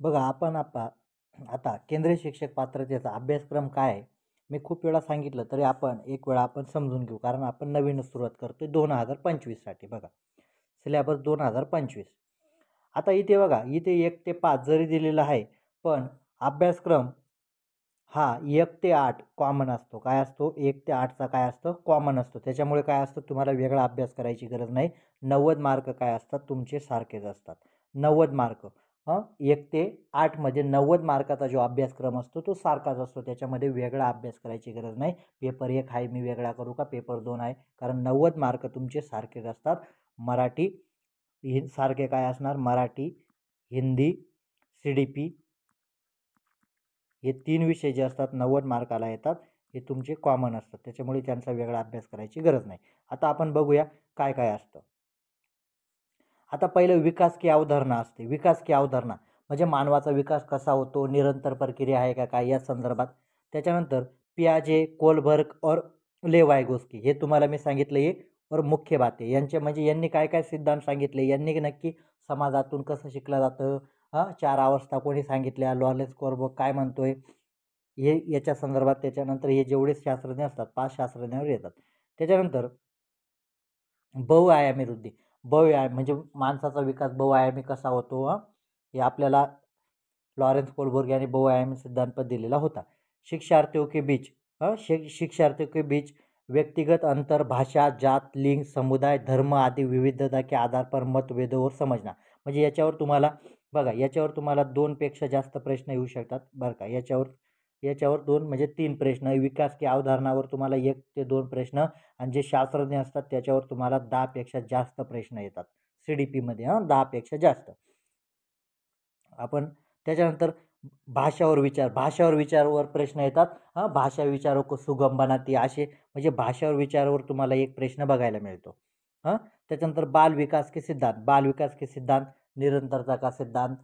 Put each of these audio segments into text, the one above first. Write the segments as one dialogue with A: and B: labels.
A: बघा आपण आता केंद्रीय शिक्षक पात्रतेचा अभ्यासक्रम काय आहे? मी खूप वेळा सांगितलं तरी एक वेळा आपण समजून घेऊ. कारण आपण नवीनच सुरुवात करतोय 2025 साठी बघा. सिलेबस 2025. आता इथे बघा, इथे 1 ते 5 जरी दिलेला आहे, पण अभ्यासक्रम हा 1 ते 8 कॉमन असतो. काय असतो? 1 ते 8चा काय असतं? कॉमन असतो. त्याच्यामुळे काय असतं, तुम्हाला वेगळा अभ्यास करायची गरज नाही. 90 मार्क काय असतात? तुमचे सारखेच असतात. 90 मार्क. 1 ते 8 मध्ये 90 मार्काचा जो अभ्यासक्रम असतो तो सारखाच असतो. त्याच्यामध्ये वेगळा अभ्यास करायची गरज नाही. पेपर 1 आहे मी वेगळा करू का? पेपर 2 आहे. कारण 90 मार्क तुमचे सारखेच असतात. मराठी सारखे काय असणार? मराठी, हिंदी, CDP हे 3 विषय जे असतात 90 मार्काला येतात. हे तुमचे कॉमन असतात. त्याच्यामुळे त्यांचा वेगळा अभ्यास करायची गरज नाही. आता आपण बघूया काय काय असतं. आता पहिलं विकास की अवधारणा असते. विकास की अवधारणा म्हणजे मानवाचा विकास कसा होतो, निरंतर प्रक्रिया आहे का काय या संदर्भात. त्याच्यानंतर पियाजे, कोलबर्ग और लेवायगोस्की हे तुम्हाला मी सांगितलं हे और मुख्य बाते यांचे म्हणजे यांनी काय काय सिद्धांत सांगितले, यांनी नक्की समाजातून कसं शिकलं जातं, 4 अवस्था कोणी सांगितल्या, लॉरेन्स कोलबर्ग काय म्हणतोय, हे याच्या संदर्भात. त्याच्यानंतर हे जेवढे शास्त्रज्ञ असतात 5 शास्त्रज्ञावर येतात. त्याच्यानंतर बहुआयामी वृद्धी. बहुआयामी म्हणजे माणसाचा विकास बहुआयामी कसा होतो, हे आपल्याला लॉरेन्स कोलबर्ग यांनी बहुआयामी सिद्धांत दिलेला होता. शिक्षार्थियों के बीच शिक्षार्थियों के बीच व्यक्तिगत अंतर, भाषा, जात, लिंग, समुदाय, धर्म आदि विविधता के आधार पर मतभेदों समजना. म्हणजे याच्यावर तुम्हाला बघा, याच्यावर तुम्हाला 2 पेक्षा जास्त प्रश्न येऊ शकतात बरं का. याच्यावर याच्यावर 2 म्हणजे 3 प्रश्न. विकास की अवधारणावर तुम्हाला 1 ते 2 प्रश्न आणि जे शास्त्रज्ञ असतात त्याच्यावर तुम्हाला 10 पेक्षा जास्त प्रश्न येतात. CDPमध्ये 10 पेक्षा जास्त. आपण त्याच्यानंतर भाषावर विचारावर प्रश्न येतात. भाषा विचारों को सुगम बनाती असे म्हणजे भाषावर विचारावर तुम्हाला एक प्रश्न बघायला मिळतो. त्याच्यानंतर बाल विकास के सिद्धांत, निरंतरता का सिद्धांत,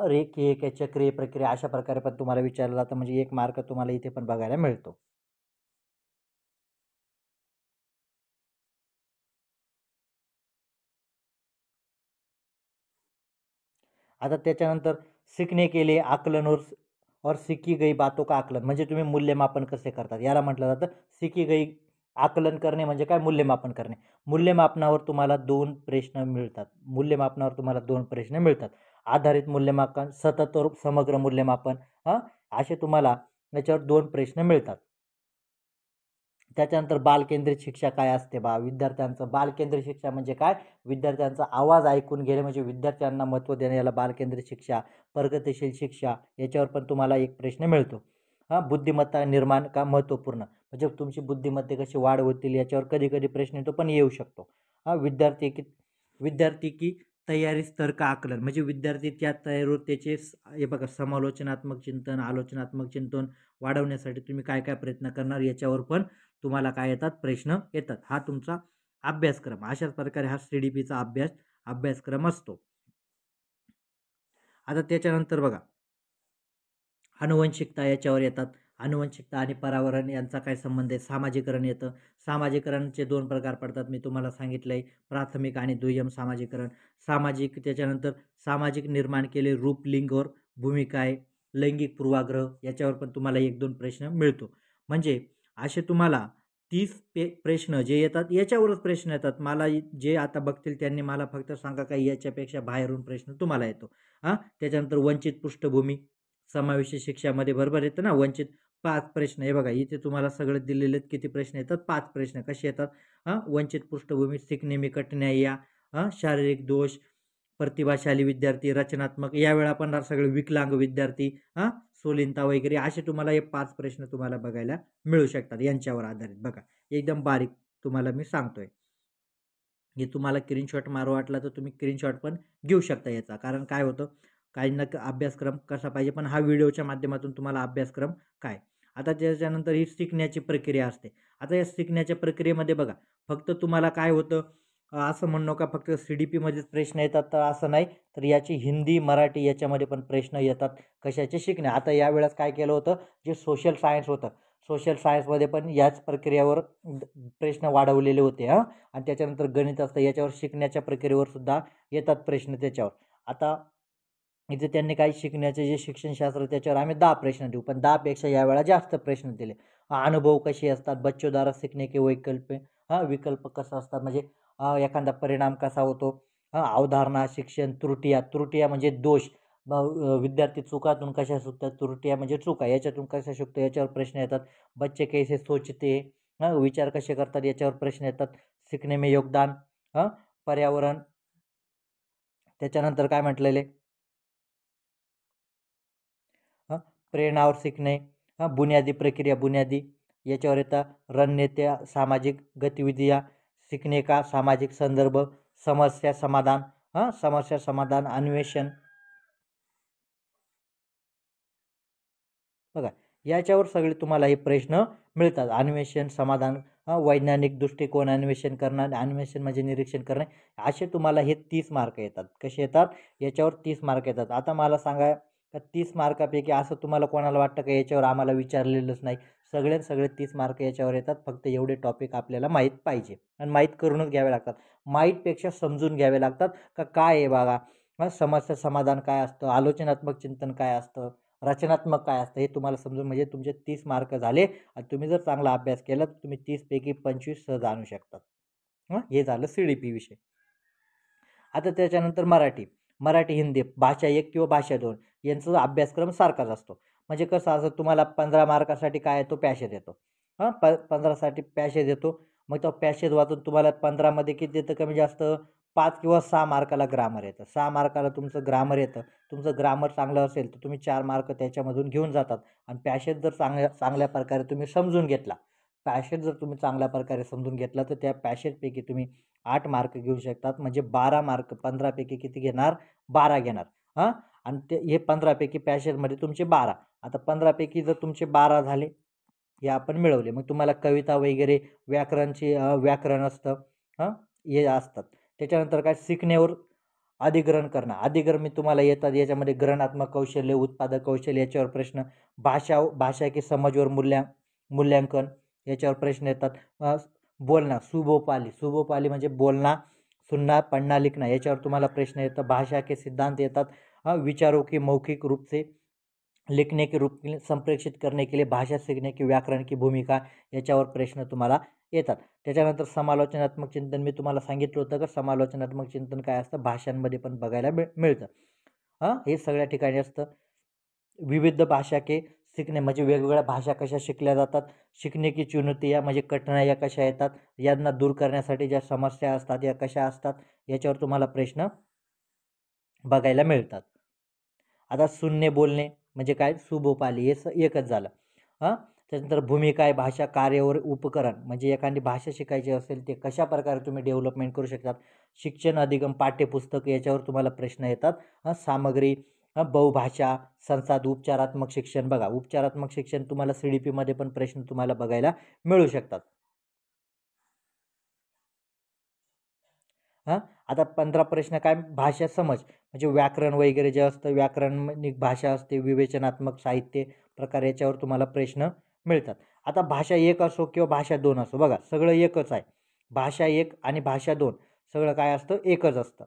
A: रेखीय चक्रीय प्रक्रिया अशा प्रकारे पण तुम्हाला विचारलं जातं. म्हणजे 1 मार्क तुम्हाला इथे पण बघायला मिळतो. आता त्याच्यानंतर सीखने के लिए आकलन और सीखी गई बातों का आकलन म्हणजे तुम्ही मूल्यमापन कसे करतात याला म्हटलं जातं सीखी गई. आकलन करणे म्हणजे काय? मूल्यमापन करणे. मूल्यमापनावर तुम्हाला 2 प्रश्न मिळतात. आधारित मूल्यमापन, सतत और समग्र मूल्यमापन, असे तुम्हाला याच्यावर 2 प्रश्न मिळतात. त्याच्यानंतर बालकेंद्रित शिक्षा काय असते विद्यार्थ्यांचं बालकेंद्रित शिक्षा म्हणजे काय? विद्यार्थ्यांचा आवाज ऐकून घेणे म्हणजे विद्यार्थ्यांना महत्त्व देणे याला बालकेंद्रित शिक्षा. प्रगतिशील शिक्षा याच्यावर पण तुम्हाला एक प्रश्न मिळतो. बुद्धिमत्ता निर्माण का महत्त्वपूर्ण म्हणजे तुमची बुद्धिमत्ता कशी वाढ होतील याच्यावर कधी कधी प्रश्न येतो पण येऊ शकतो. विद्यार्थी की तयारी स्तर का आकलन म्हणजे विद्यार्थी त्या तयारीवर त्याचे हे बघा समालोचनात्मक चिंतन, आलोचनात्मक चिंतन वाढवण्यासाठी तुम्ही काय काय प्रयत्न करणार याच्यावर पण तुम्हाला काय येतात? प्रश्न येतात. हा तुमचा अभ्यासक्रम. अशाच प्रकारे हा CDPचा अभ्यासक्रम असतो. आता त्याच्यानंतर बघा आनुवंशिकता याच्यावर येतात. आनुवंशिकता आणि पर्यावरण यांचा काय संबंध आहे? सामाजिकरण येतं. सामाजिकरणचे 2 प्रकार पडतात. मी तुम्हाला सांगितलंय प्राथमिक आणि दुय्यम सामाजिकरण. त्याच्यानंतर सामाजिक निर्माण केले रूप, लिंग और भूमिका आहे. लैंगिक पूर्वाग्रह याच्यावर पण तुम्हाला 1-2 प्रश्न मिळतो. म्हणजे असे तुम्हाला 30 प्रश्न जे येतात याच्यावरच प्रश्न येतात. मला जे आता बघतील त्यांनी मला फक्त सांगा काही याच्यापेक्षा बाहेरून प्रश्न तुम्हाला येतो. त्याच्यानंतर वंचित पृष्ठभूमी समावेशी शिक्षामध्ये बरोबर येतं ना वंचित. 5 प्रश्न हे बघा इथे तुम्हाला सगळे दिलेले किती प्रश्न येतात? 5 प्रश्न कसे येतात? वंचित पृष्ठभूमी, सीखने में कठिनाइयाँ, शारीरिक दोष, प्रतिभाशाली विद्यार्थी, रचनात्मक यावेळा पण सगळे विकलांग विद्यार्थी, सोलिनता वगैरे असे तुम्हाला हे 5 प्रश्न तुम्हाला बघायला मिळू शकतात यांच्यावर आधारित. बघा एकदम बारीक तुम्हाला मी सांगतोय. हे तुम्हाला स्क्रीनशॉट मारू वाटला तर तुम्ही स्क्रीनशॉट पण घेऊ शकता याचा. कारण काय होतं काहींना अभ्यासक्रम कसा पाहिजे पण हा व्हिडिओच्या माध्यमातून तुम्हाला अभ्यासक्रम काय. आता त्याच्यानंतर ही शिकण्याची प्रक्रिया असते. आता या शिकण्याच्या प्रक्रियेमध्ये बघा फक्त तुम्हाला काय होतं असं म्हणू नका फक्त CDPमध्येच प्रश्न येतात तर असं नाही. तर याची हिंदी, मराठी याच्यामध्ये पण प्रश्न येतात. कशाचे? शिकणे. आता यावेळेस काय केलं होतं जे सोशल सायन्स होतं सोशल सायन्समध्ये पण याच प्रक्रियेवर प्रश्न वाढवलेले होते. आणि त्याच्यानंतर गणित असतं याच्यावर शिकण्याच्या प्रक्रियेवर सुद्धा येतात प्रश्न त्याच्यावर. आता इथे त्यांनी काही शिकण्याचे जे शिक्षणशास्त्र त्याच्यावर आम्ही 10 प्रश्न देऊ, पण 10 पेक्षा यावेळेला जास्त प्रश्न दिले. अनुभव कसे असतात, बच्चों द्वारा सीखने के वैकल्प विकल्प कसं असतात, म्हणजे एखादा परिणाम कसा होतो, अवधारणा, शिक्षण, त्रुटिया, त्रुटिया म्हणजे दोष, विद्यार्थी चुकातून कशा सुटतात, त्रुटिया म्हणजे चुका, याच्यातून कशा शिकतो याच्यावर प्रश्न येतात. बच्चे कैसे सोचते, विचार कसे करतात याच्यावर प्रश्न येतात. शिकणे में योगदान, पर्यावरण, त्याच्यानंतर काय म्हटलेले, प्रेरणा और सीखणे, बुनियादी प्रक्रिया, बुनियादी याच्यावर येतात. रणनीत्या, सामाजिक गतिविधियाँ, सीखने का सामाजिक संदर्भ, समस्या समाधान, समस्या समाधान, अन्वेषण. बघा, याच्यावर सगळे तुम्हाला हे प्रश्न मिळतात. अन्वेषण, समाधान, वैज्ञानिक दृष्टिकोन, अन्वेषण करणं, अन्वेषण म्हणजे निरीक्षण करणे, असे तुम्हाला हे 30 मार्क येतात. कसे येतात, याच्यावर 30 मार्क येतात. आता मला सांगा, का 30 मार्कापैकी असं तुम्हाला कोणाला वाटतं का याच्यावर आम्हाला विचारलेलंच नाही? सगळे 30 मार्क याच्यावर येतात. फक्त एवढे टॉपिक आपल्याला माहीत पाहिजे आणि माहीत करूनच घ्यावे लागतात. माहीतपेक्षा समजून घ्यावे लागतात का काय आहे बघा. समस्या समाधान काय असतं, आलोचनात्मक चिंतन काय असतं, रचनात्मक काय असतं, हे तुम्हाला समजून म्हणजे तुमचे 30 मार्क झाले. आणि तुम्ही जर चांगला अभ्यास केला तर तुम्ही 30 पैकी 25 सहज आणू शकतात. हे झालं CDP विषय. आता त्याच्यानंतर मराठी, मराठी हिंदी भाषा 1 किंवा भाषा 2 यांचा अभ्यासक्रम सारखाच असतो. म्हणजे कसं असं तुम्हाला 15 मार्कासाठी काय येतो, पॅसेज येतो. 15साठी पॅसेज येतो. मग तो पॅसेज वाचून तुम्हाला 15मध्ये किती येतं, कमी जास्त 5 किंवा 6 मार्काला ग्रामर येतं. 6 मार्काला तुमचं ग्रामर येतं. तुमचं ग्रामर चांगलं असेल तर तुम्ही 4 मार्क त्याच्यामधून घेऊन जातात. आणि पॅसेज जर चांगल्या प्रकारे तुम्ही समजून घेतला, पॅसेज जर तुम्ही चांगल्या प्रकारे समजून घेतला तर त्या पॅसेजपैकी तुम्ही 8 मार्क घेऊ शकतात. म्हणजे 12 मार्क, 15 पैकी किती घेणार, 12 घेणार. आणि ते हे 15 पैकी पॅसेजमध्ये तुमचे 12. आता 15 पैकी जर तुमचे 12 झाले, हे आपण मिळवले, मग तुम्हाला कविता वगैरे, व्याकरण असतं, हे असतात. त्याच्यानंतर काय, शिकण्यावर अधिग्रहण करणं. अधिग्रहण मी तुम्हाला येतात, याच्यामध्ये ग्रहणात्मक कौशल्य, उत्पादक कौशल्य याच्यावर प्रश्न, भाषा की समजवर मूल्यांकन याच्यावर प्रश्न येतात. बोलणं, सुबोपाली, सुबोपाली म्हणजे बोलणं, सुनना, पढ़ना, लिखना याच्यावर तुम्हाला प्रश्न येतात. भाषा के सिद्धांत येतात. विचारों की मौखिक रूप से लिखने के रूप में संप्रेषित करने के लिए भाषा सीखने की व्याकरण की भूमिका याच्यावर प्रश्न तुम्हाला येतात. त्याच्यानंतर समालोचनात्मक चिंतन मी तुम्हाला सांगितलं होतं का समालोचनात्मक चिंतन काय असतं, भाषांमध्ये पण बघायला मिळतं. हे सगळ्या ठिकाणी असतं. विविध भाषा के शिकणे म्हणजे वेगवेगळ्या भाषा कशा शिकल्या जातात. शिकणे की चुनौतियाँ म्हणजे कठीणाया कशा येतात, यांना दूर करण्यासाठी ज्या समस्या असतात या कशा असतात, याच्यावर तुम्हाला प्रश्न बघायला मिळतात. आता सुनणे, बोलणे म्हणजे काय, सुबोपाली, हे एकच झालं. त्यानंतर भूमिका आहे, भाषा, कार्यावर, उपकरण म्हणजे एखादी भाषा शिकायची असेल ते कशा प्रकारे तुम्ही डेव्हलपमेंट करू शकतात. शिक्षण अधिगम, पाठ्यपुस्तक याच्यावर तुम्हाला प्रश्न येतात. सामग्री, बहुभाषा, संसाध, उपचारात्मक शिक्षण. बघा, उपचारात्मक शिक्षण तुम्हाला CDP मध्ये पण प्रश्न तुम्हाला बघायला मिळू शकतात. आता 15 प्रश्न काय, भाषा समज म्हणजे व्याकरण वगैरे जे असतं, व्याकरणिक भाषा असते, विवेचनात्मक साहित्य प्रकार याच्यावर तुम्हाला प्रश्न मिळतात. आता भाषा 1 असो किंवा भाषा 2 असो, बघा सगळं एकच आहे. भाषा 1 आणि भाषा 2 सगळं काय असतं, एकच असतं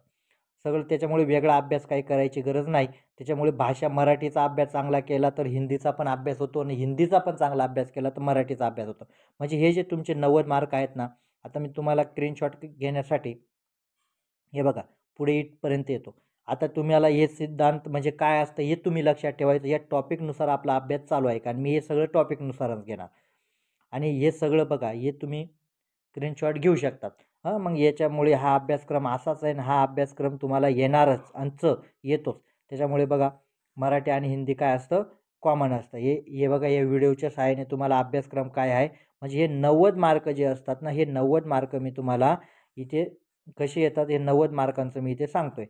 A: सगळं. त्याच्यामुळे वेगळा अभ्यास काही करायची गरज नाही. त्याच्यामुळे भाषा मराठीचा अभ्यास चांगला केला तर हिंदीचा पण अभ्यास होतो आणि हिंदीचा पण चांगला अभ्यास केला तर मराठीचा अभ्यास होतो. म्हणजे हे जे तुमचे 90 मार्क आहेत ना, आता मी तुम्हाला स्क्रीनशॉट घेण्यासाठी हे बघा पुढे इथपर्यंत येतो. आता तुम्हाला हे सिद्धांत म्हणजे काय असतं हे तुम्ही लक्षात ठेवायचं. या टॉपिकनुसार आपला अभ्यास चालू आहे, कारण मी हे सगळं टॉपिकनुसारच घेणार. आणि हे सगळं बघा, हे तुम्ही स्क्रीनशॉट घेऊ शकतात. मग याच्यामुळे हा अभ्यासक्रम असाच आहे आणि हा अभ्यासक्रम तुम्हाला येणारच आणि येतोच. त्याच्यामुळे बघा, मराठी आणि हिंदी काय असतं, कॉमन असतं. हे हे बघा, या व्हिडिओच्या सहाय्याने तुम्हाला अभ्यासक्रम काय आहे म्हणजे हे 90 मार्क जे असतात ना, हे 90 मार्क मी तुम्हाला इथे कसे येतात, हे 90 मार्कांचं मी इथे सांगतोय.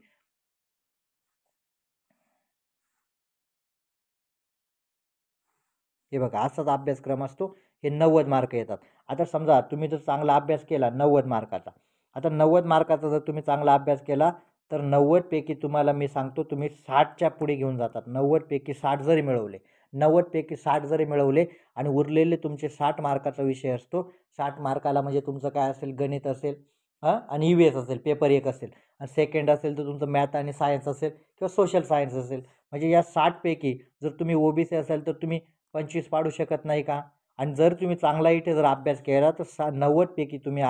A: हे बघा, असाच अभ्यासक्रम असतो. हे 90 मार्क येतात. आता समजा तुम्ही जर चांगला अभ्यास केला 90 मार्काचा, आता 90 मार्काचा जर तुम्ही चांगला अभ्यास केला तर 90 पैकी तुम्हाला मी सांगतो तुम्ही 60च्या पुढे घेऊन जातात. 90 पैकी 60 जरी मिळवले, 90 पैकी 60 जरी मिळवले आणि उरलेले तुमचे 60 मार्काचा विषय असतो. 60 मार्काला म्हणजे तुमचं काय असेल, गणित असेल आणि EVS असेल, पेपर 1 असेल. आणि सेकंड असेल तर तुमचं मॅथ आणि सायन्स असेल किंवा सोशल सायन्स असेल. म्हणजे या 60पैकी जर तुम्ही OBC असाल तर तुम्ही 25 पाडू शकत नाही का? आणि जर तुम्ही चांगला इथे जर अभ्यास केला तर 90पैकी तुम्ही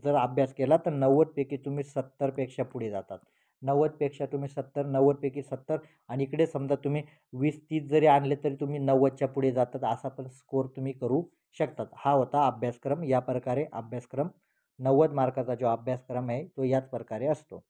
A: जर अभ्यास केला तर 90पैकी तुम्ही 70पेक्षा पुढे जातात. 90पेक्षा तुम्ही 70, 90पैकी 70 आणि इकडे समजा तुम्ही 20-30 जरी आणले तरी तुम्ही 90च्या पुढे जातात. असा पण स्कोर तुम्ही करू शकतात. हा होता अभ्यासक्रम. या प्रकारे अभ्यासक्रम 90 मार्काचा जो अभ्यासक्रम आहे तो याच प्रकारे असतो.